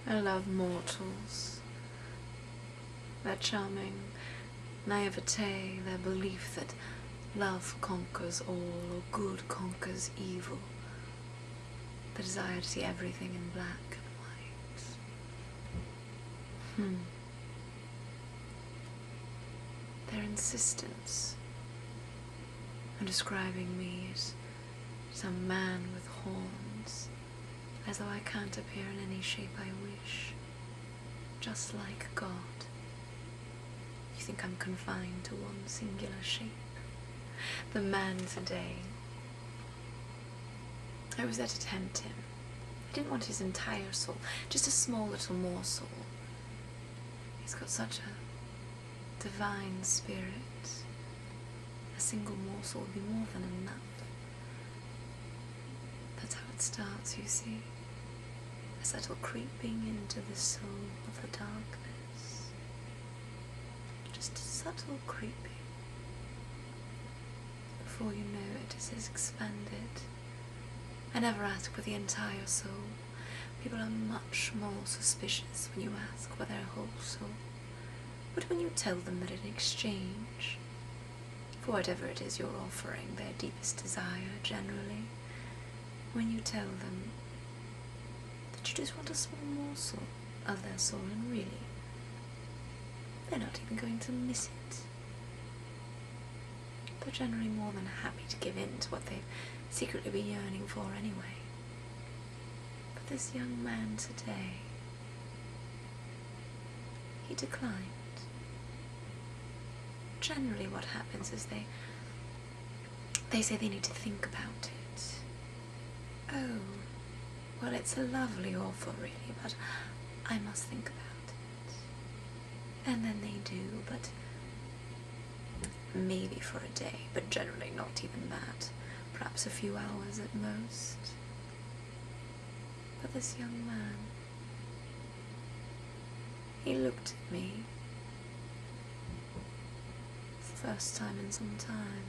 I love mortals. Their charming naivete, their belief that love conquers all, or good conquers evil. The desire to see everything in black and white. Their insistence on describing me as some man with horns, as though I can't appear in any shape I wish, just like God. You think I'm confined to one singular shape? The man today, I was there to tempt him. I didn't want his entire soul, just a small little morsel. He's got such a divine spirit. A single morsel would be more than enough. That's how it starts, you see. A subtle creeping into the soul of the darkness. Just a subtle creeping. Before you know it, it is expanded. I never ask for the entire soul. People are much more suspicious when you ask for their whole soul. But when you tell them that in exchange for whatever it is you're offering, their deepest desire generally, when you tell them that you just want a small morsel of their soul, and really, they're not even going to miss it. They're generally more than happy to give in to what they've secretly been yearning for anyway. But this young man today, he declined. Generally what happens is they say they need to think about it. Oh, well, it's a lovely offer really, but I must think about it. And then they do, but maybe for a day, but generally not even that. Perhaps a few hours at most. But this young man, he looked at me. It's the first time in some time.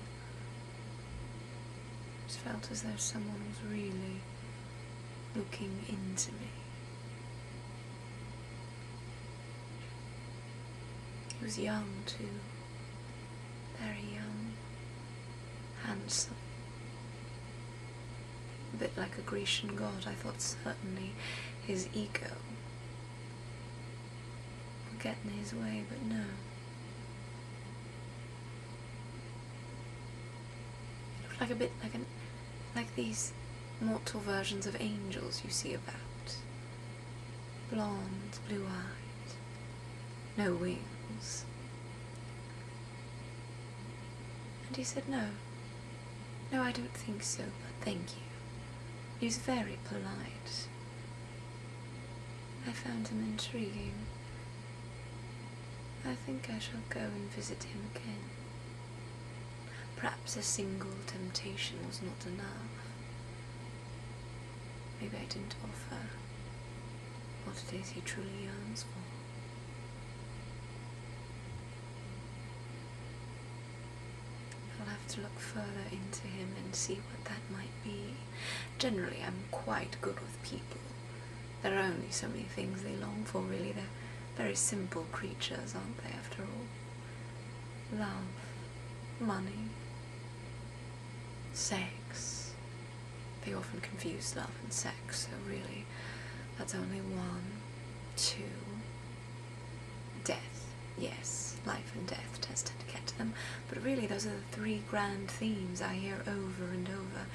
It felt as though someone was really looking into me. He was young too, very young, handsome. A bit like a Grecian god. I thought certainly his ego would get in his way, but no. He looked like a bit like these mortal versions of angels you see about. Blonde, blue-eyed, no wings. And he said, no, I don't think so, but thank you. He was very polite. I found him intriguing. I think I shall go and visit him again. Perhaps a single temptation was not enough. Maybe I didn't offer what it is he truly yearns for. I'll have to look further into him and see what that might be. Generally, I'm quite good with people. There are only so many things they long for, really. They're very simple creatures, aren't they, after all? Love, money, sex. They often confuse love and sex, so really, that's only one. Two, death. Yes, life and death does tend to get to them, but really those are the three grand themes I hear over and over.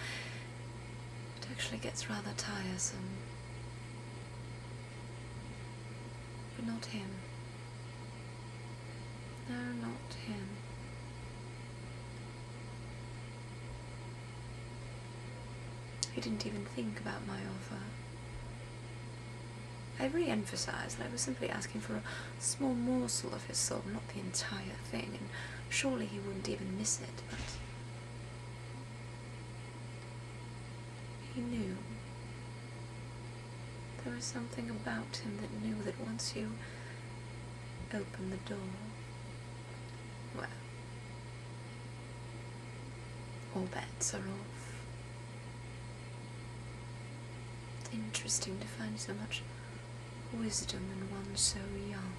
It actually gets rather tiresome. But not him. No, not him. He didn't even think about my offer. I re-emphasised that I was simply asking for a small morsel of his soul, not the entire thing, and surely he wouldn't even miss it, but he knew. There was something about him that knew that once you open the door, well, all bets are off. It's interesting to find so much wisdom in one so young.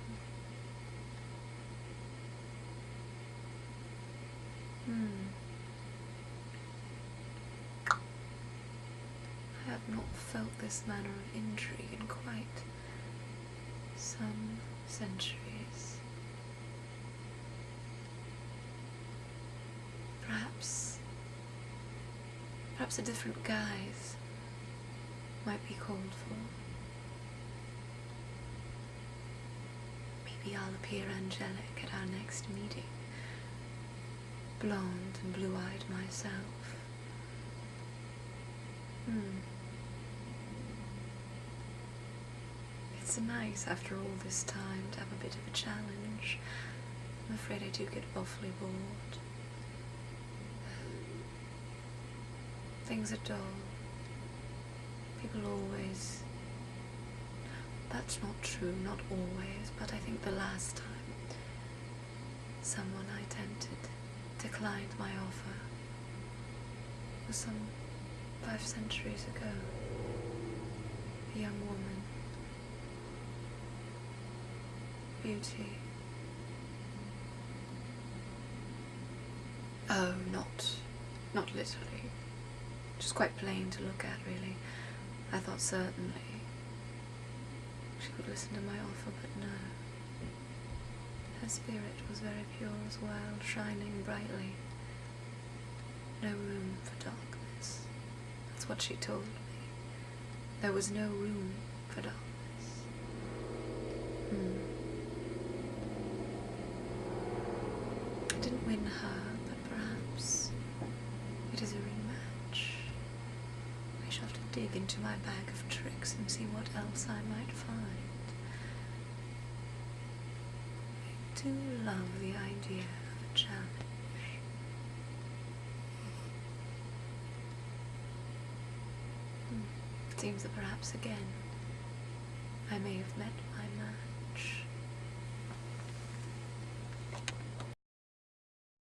I have not felt this manner of intrigue in quite some centuries. Perhaps a different guise might be called for. Maybe I'll appear angelic at our next meeting, blonde and blue-eyed myself. It's nice after all this time to have a bit of a challenge. I'm afraid I do get awfully bored. Things are dull. People always... That's not true, not always, but I think the last time someone I tempted declined my offer was some 5 centuries ago. A young woman. Beauty. Oh, not literally. Just quite plain to look at, really. I thought certainly she would listen to my offer, but no. Her spirit was very pure as well, shining brightly. No room for darkness. That's what she told me. There was no room for darkness. I didn't win her, but perhaps it is a rematch. I shall have to dig into my bag of tricks and see what else I might find. I do love the idea of a challenge. It seems that perhaps again I may have met